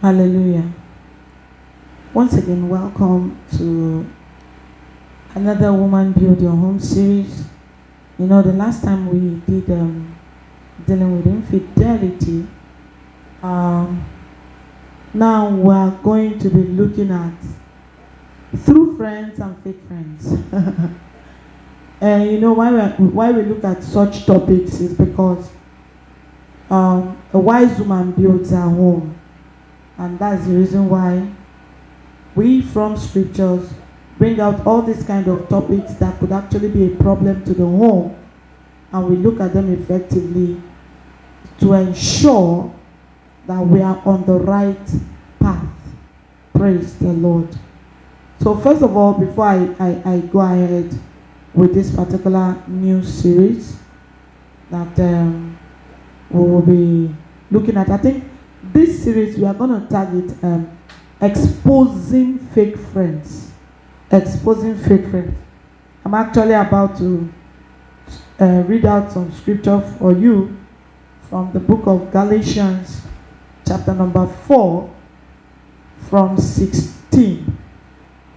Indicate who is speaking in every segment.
Speaker 1: Hallelujah. Once again, welcome to another Woman Build Your Home series. You know, the last time we did dealing with infidelity, now we're going to be looking at true friends and fake friends. And you know why we look at such topics is because a wise woman builds her home. And that's the reason why we from scriptures bring out all these kind of topics that could actually be a problem to the home, and we look at them effectively to ensure that we are on the right path. Praise the Lord. So first of all, before I go ahead with this particular new series that we will be looking at, I think this series we are going to target exposing fake friends. Exposing fake friends. I'm actually about to read out some scripture for you from the book of Galatians, chapter number 4, from 16.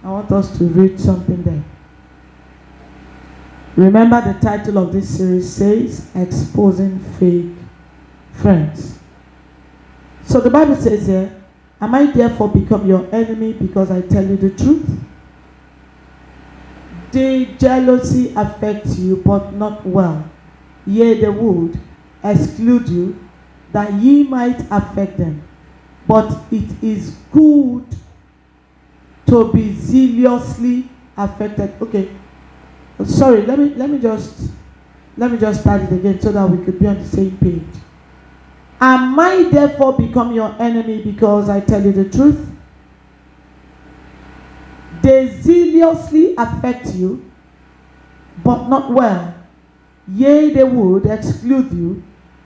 Speaker 1: I want us to read something there. Remember, the title of this series says Exposing Fake Friends. So the Bible says here, am I therefore become your enemy because I tell you the truth? Did jealousy affect you, but not well? Yea, they would exclude you, that ye might affect them. But it is good to be zealously affected. Okay, sorry, let me just start it again so that we could be on the same page. Am I therefore become your enemy because I tell you the truth? They zealously affect you, but not well. Yea, they would exclude you,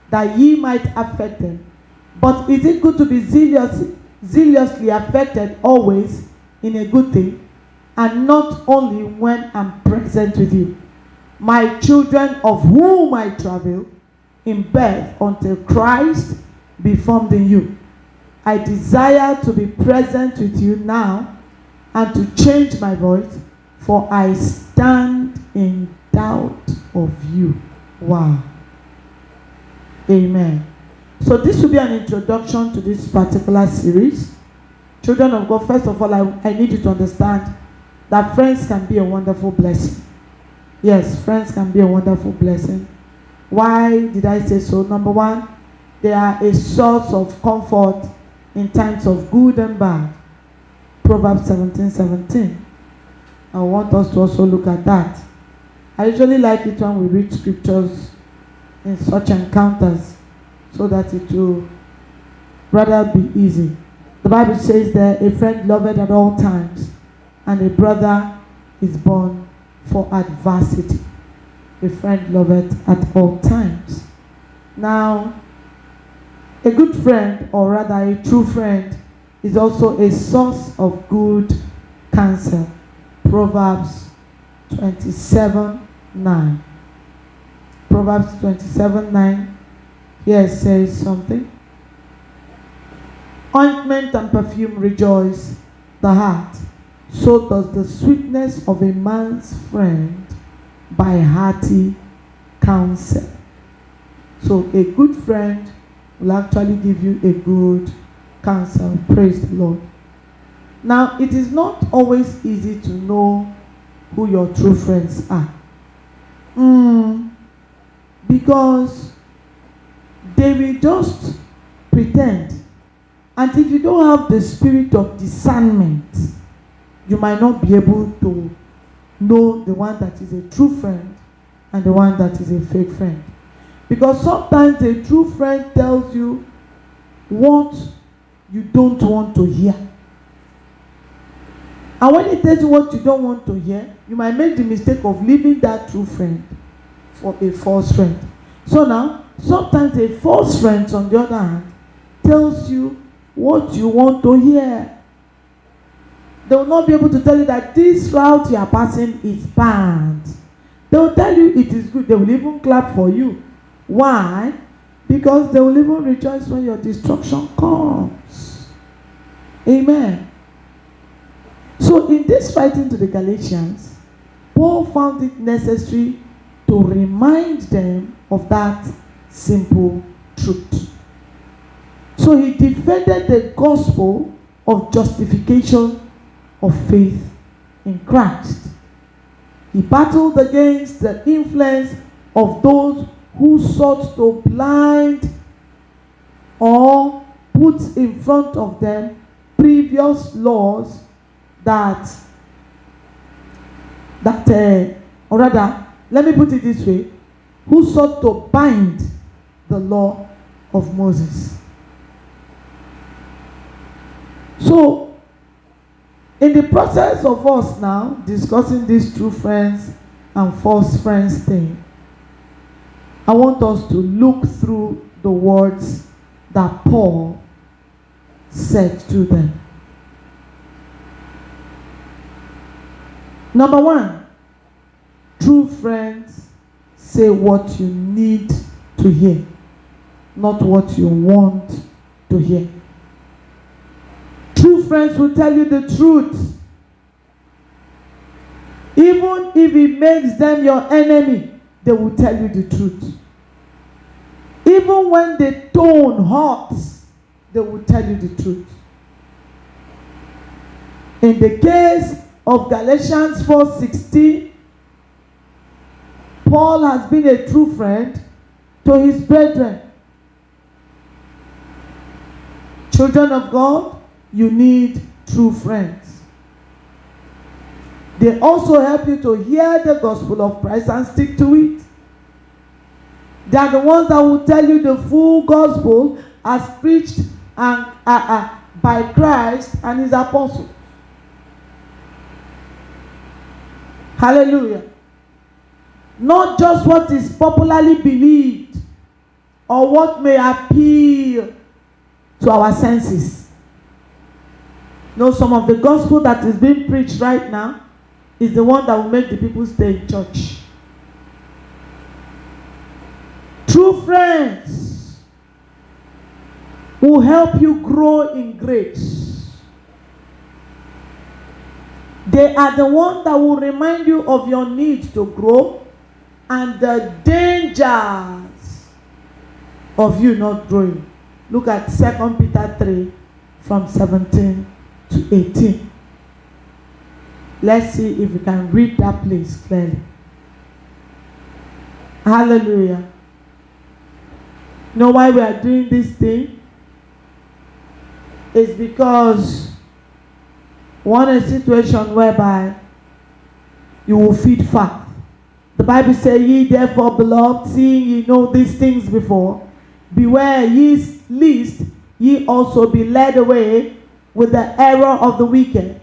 Speaker 1: that ye might affect them. But is it good to be zealously affected always in a good thing, and not only when I'm present with you? My children, of whom I travel in birth until Christ be formed in you. I desire to be present with you now and to change my voice, for I stand in doubt of you. Wow. Amen. So this will be an introduction to this particular series. Children of God, first of all, I need you to understand that friends can be a wonderful blessing. Yes, friends can be a wonderful blessing. Why did I say so? Number one, they are a source of comfort in times of good and bad. Proverbs 17:17. I want us to also look at that. I usually like it when we read scriptures in such encounters so that it will rather be easy. The Bible says that a friend loveth at all times, and a brother is born for adversity. A friend loveth at all times. Now, a good friend, or rather a true friend, is also a source of good counsel. Proverbs 27:9. Proverbs 27:9. Here it says something. Ointment and perfume rejoice the heart. So does the sweetness of a man's friend by hearty counsel. So a good friend will actually give you a good counsel. Praise the Lord. Now, it is not always easy to know who your true friends are. Because they will just pretend. And if you don't have the spirit of discernment, you might not be able to know the one that is a true friend and the one that is a fake friend. Because sometimes a true friend tells you what you don't want to hear. And when he tells you what you don't want to hear, you might make the mistake of leaving that true friend for a false friend. So now, sometimes a false friend, on the other hand, tells you what you want to hear. They will not be able to tell you that this route you are passing is bad. They will tell you it is good. They will even clap for you. Why? Because they will even rejoice when your destruction comes. Amen. So in this writing to the Galatians, Paul found it necessary to remind them of that simple truth. So he defended the gospel of justification of faith in Christ. He battled against the influence of those who sought to blind or put in front of them previous laws or rather, let me put it this way, who sought to bind the law of Moses. So, in the process of us now discussing this true friends and false friends thing, I want us to look through the words that Paul said to them. Number one, true friends say what you need to hear, not what you want to hear. True friends will tell you the truth, even if it makes them your enemy. They will tell you the truth. Even when the tone hurts, they will tell you the truth. In the case of Galatians 4:16, Paul has been a true friend to his brethren. Children of God, you need true friends. They also help you to hear the gospel of Christ and stick to it. They are the ones that will tell you the full gospel as preached and by Christ and his apostles. Hallelujah. Not just what is popularly believed or what may appeal to our senses. No, some of the gospel that is being preached right now is the one that will make the people stay in church. True friends will help you grow in grace. They are the ones that will remind you of your need to grow and the dangers of you not growing. Look at 2 Peter 3 from 17 to 18. Let's see if we can read that place clearly. Hallelujah. You know why we are doing this thing? It's because we want a situation whereby you will feed fat. The Bible says, ye therefore, beloved, seeing ye know these things before, beware ye lest ye also be led away with the error of the wicked,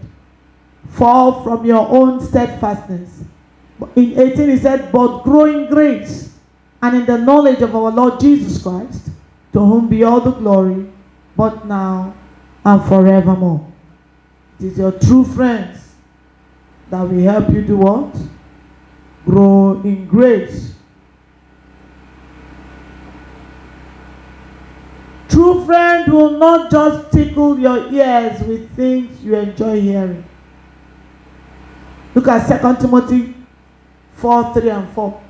Speaker 1: fall from your own steadfastness. In 18 he said, but grow in grace and in the knowledge of our Lord Jesus Christ, to whom be all the glory, both now and forevermore. It is your true friends that will help you do what? Grow in grace. True friend will not just tickle your ears with things you enjoy hearing. Look at 2 Timothy 4:3 and 4.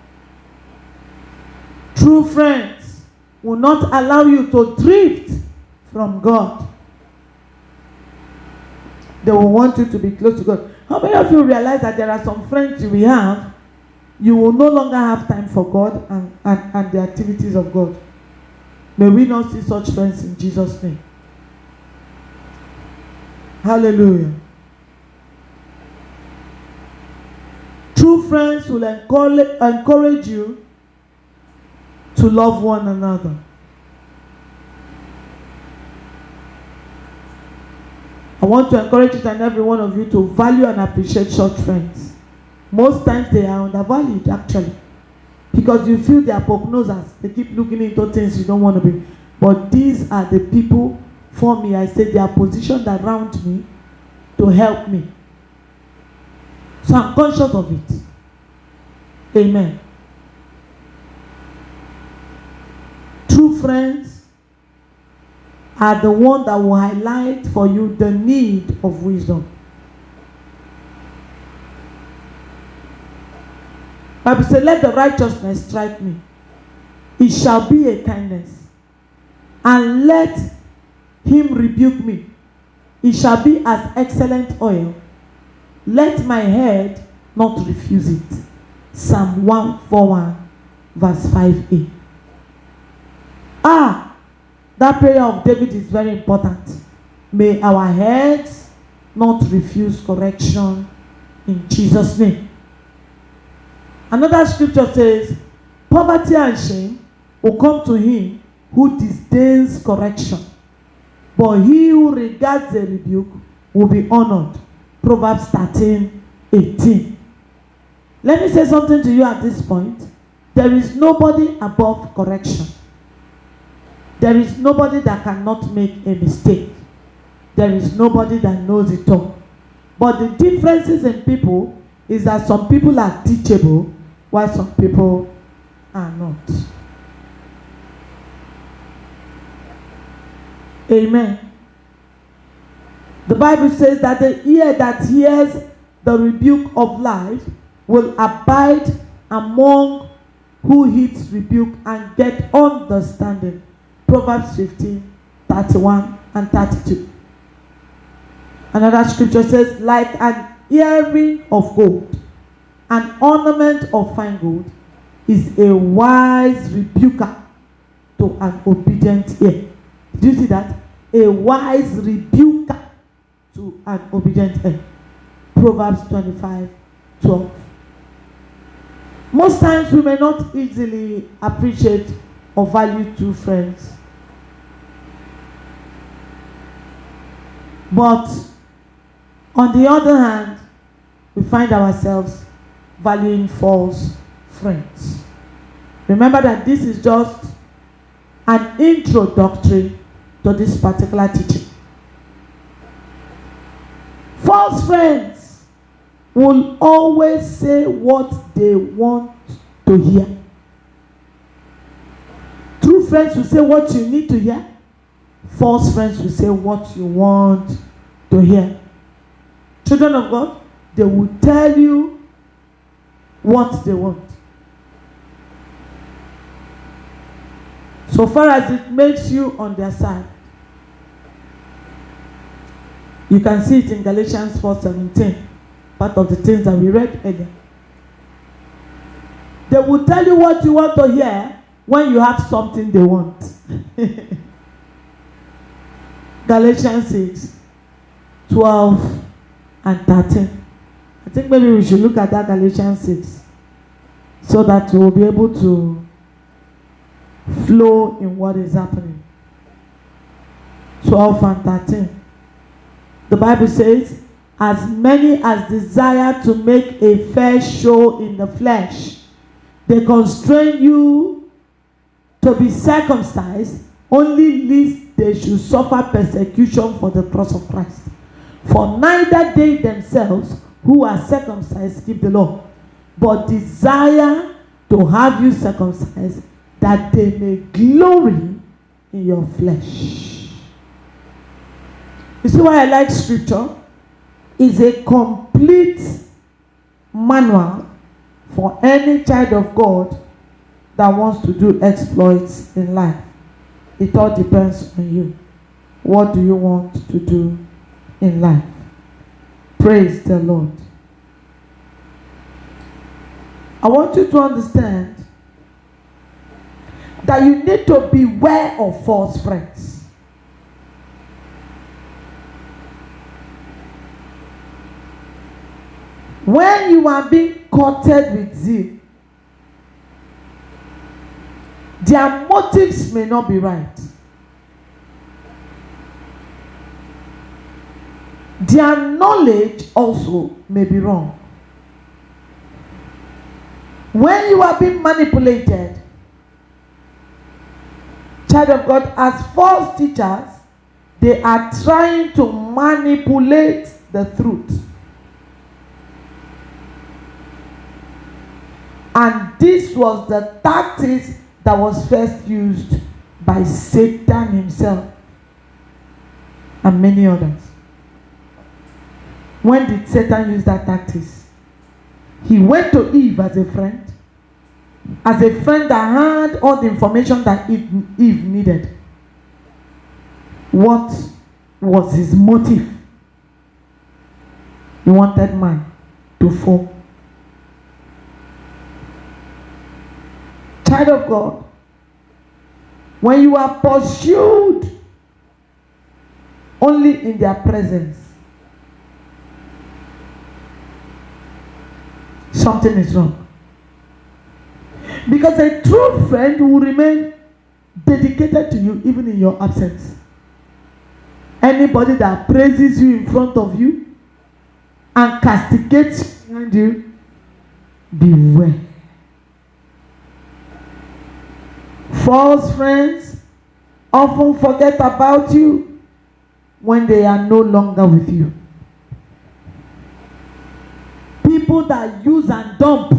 Speaker 1: True friends will not allow you to drift from God. They will want you to be close to God. How many of you realize that there are some friends you will have, you will no longer have time for God and the activities of God? May we not see such friends in Jesus' name. Hallelujah. True friends will encourage you to love one another. I want to encourage each and every one of you to value and appreciate such friends. Most times they are undervalued, actually, because you feel they are prognosers. They keep looking into things you don't want to be. But these are the people, for me, I say they are positioned around me to help me. So I'm conscious of it. Amen. True friends are the one that will highlight for you the need of wisdom. Bible says, let the righteousness strike me. It shall be a kindness. And let him rebuke me. It shall be as excellent oil. Let my head not refuse it. Psalm 141 verse 5a. That prayer of David is very important. May our heads not refuse correction in Jesus' name. Another scripture says, poverty and shame will come to him who disdains correction, but he who regards a rebuke will be honored. Proverbs 13:18. Let me say something to you at this point. There is nobody above correction. There is nobody that cannot make a mistake. There is nobody that knows it all. But the differences in people is that some people are teachable while some people are not. Amen. The Bible says that the ear that hears the rebuke of life will abide among who heeds rebuke and get understanding. Proverbs 15:31 and 32. Another scripture says, like an earring of gold, an ornament of fine gold, is a wise rebuker to an obedient ear. Did you see that? A wise rebuker to an obedient ear. Proverbs 25:12. Most times we may not easily appreciate or value true friends. But on the other hand, we find ourselves valuing false friends. Remember that this is just an introductory to this particular teaching. False friends will always say what they want to hear. True friends will say what you need to hear. False friends will say what you want to hear. Children of God, they will tell you what they want. So far as it makes you on their side. You can see it in Galatians 4:17, part of the things that we read earlier. They will tell you what you want to hear when you have something they want. Galatians 6:12 and 13. I think maybe we should look at that Galatians 6 so that we will be able to flow in what is happening. 12 and 13. The Bible says, as many as desire to make a fair show in the flesh, they constrain you to be circumcised, only lest they should suffer persecution for the cross of Christ. For neither they themselves who are circumcised keep the law, but desire to have you circumcised, that they may glory in your flesh. You see why I like scripture? It's a complete manual for any child of God that wants to do exploits in life. It all depends on you. What do you want to do in life? Praise the Lord. I want you to understand that you need to beware of false friends. When you are being courted with zeal, their motives may not be right. Their knowledge also may be wrong. When you are being manipulated, child of God, as false teachers, they are trying to manipulate the truth. And this was the tactics that was first used by Satan himself. and many others. When did Satan use that tactics? He went to Eve as a friend that had all the information that Eve needed. What was his motive? He wanted man to fall. Child of God, when you are pursued only in their presence, something is wrong. Because a true friend will remain dedicated to you even in your absence. Anybody that praises you in front of you and castigates behind you, beware. False friends often forget about you when they are no longer with you. People that use and dump,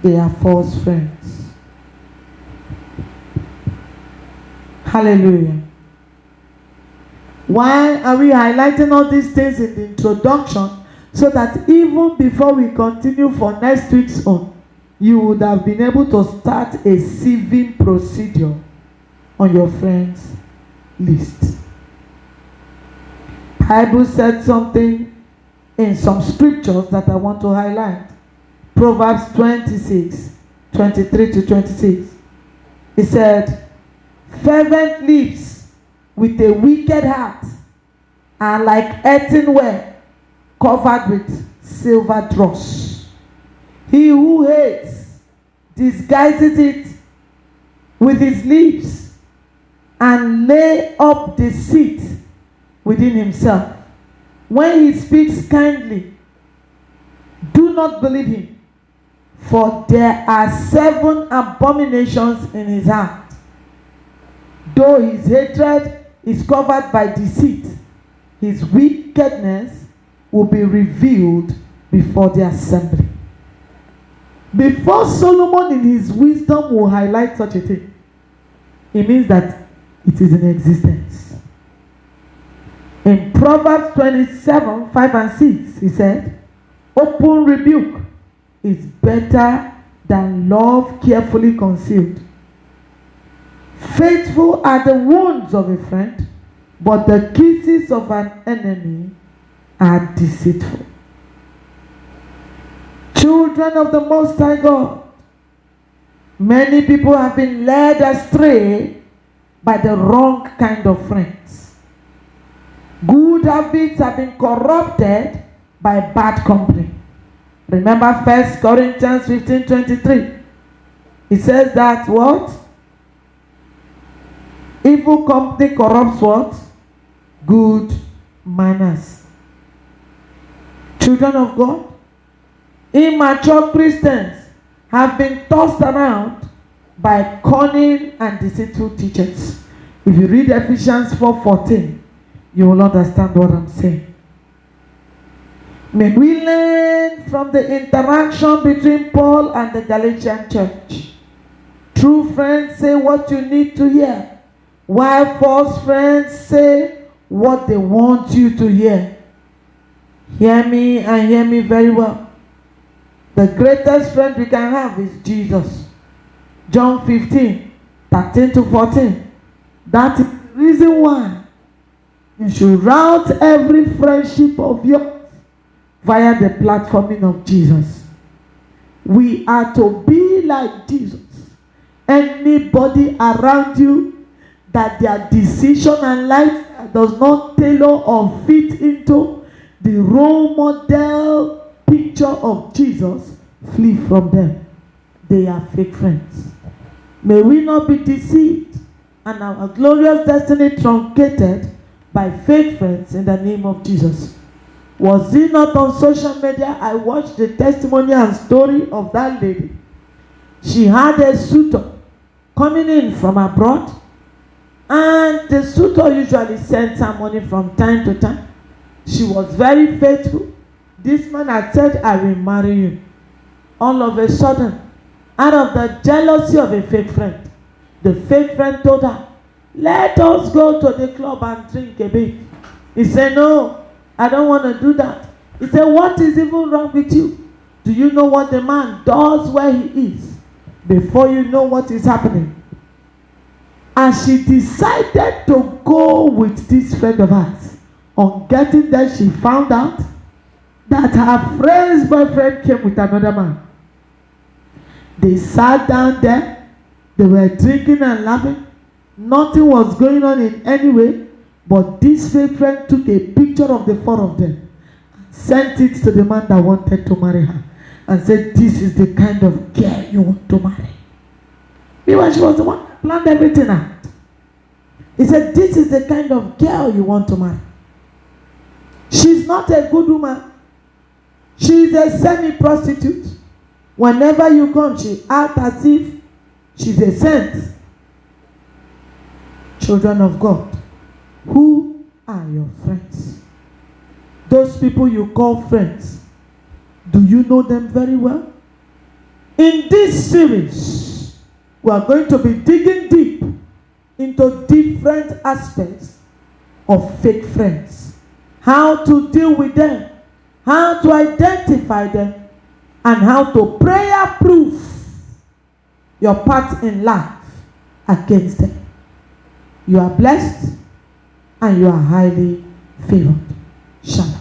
Speaker 1: they are false friends. Hallelujah. Why are we highlighting all these things in the introduction? So that even before we continue for next week's on, you would have been able to start a sieving procedure on your friends list. Bible said something in some scriptures that I want to highlight. Proverbs 26, 23 to 26. It said, fervent lips with a wicked heart are like earthenware covered with silver dross. He who hates disguises it with his lips and lay up deceit within himself. When he speaks kindly, do not believe him, for there are 7 abominations in his heart. Though his hatred is covered by deceit, his wickedness will be revealed before the assembly. Before Solomon in his wisdom will highlight such a thing, it means that it is in existence. In Proverbs 27, 5 and 6, he said, open rebuke is better than love carefully concealed. Faithful are the wounds of a friend, but the kisses of an enemy are deceitful. Children of the Most High God, many people have been led astray by the wrong kind of friends. Good habits have been corrupted by bad company. Remember 1 Corinthians 15:23. It says that what? Evil company corrupts what? Good manners. Children of God, immature Christians have been tossed around by cunning and deceitful teachers. If you read Ephesians 4:14, you will understand what I'm saying. May we learn from the interaction between Paul and the Galatian church. True friends say what you need to hear, while false friends say what they want you to hear. Hear me and hear me very well. The greatest friend we can have is Jesus. John 15, 13 to 14. That is the reason why you should route every friendship of yours via the platforming of Jesus. We are to be like Jesus. Anybody around you that their decision and life does not tailor or fit into the role model picture of Jesus, flee from them. They are fake friends. May we not be deceived and our glorious destiny truncated by fake friends in the name of Jesus. Was it not on social media I watched the testimony and story of that lady? She had a suitor coming in from abroad, and the suitor usually sent her money from time to time. She was very faithful. This man had said, I will marry you. All of a sudden, out of the jealousy of a fake friend, the fake friend told her, let us go to the club and drink a bit. He said, no, I don't want to do that. He said, what is even wrong with you? Do you know what the man does where he is before you know what is happening? And she decided to go with this friend of hers. On getting there, she found out that her friend's boyfriend came with another man. They sat down there. They were drinking and laughing. Nothing was going on in any way. But this fake friend took a picture of the four of them, sent it to the man that wanted to marry her, and said, this is the kind of girl you want to marry. Meanwhile, she was the one that planned everything out. He said, this is the kind of girl you want to marry. She's not a good woman. She is a semi-prostitute. Whenever you come, she acts as if she's a saint. Children of God, who are your friends? Those people you call friends, do you know them very well? In this series, we are going to be digging deep into different aspects of fake friends. How to deal with them, how to identify them, and how to prayer-proof your part in life against them. You are blessed and you are highly favored. Shalom.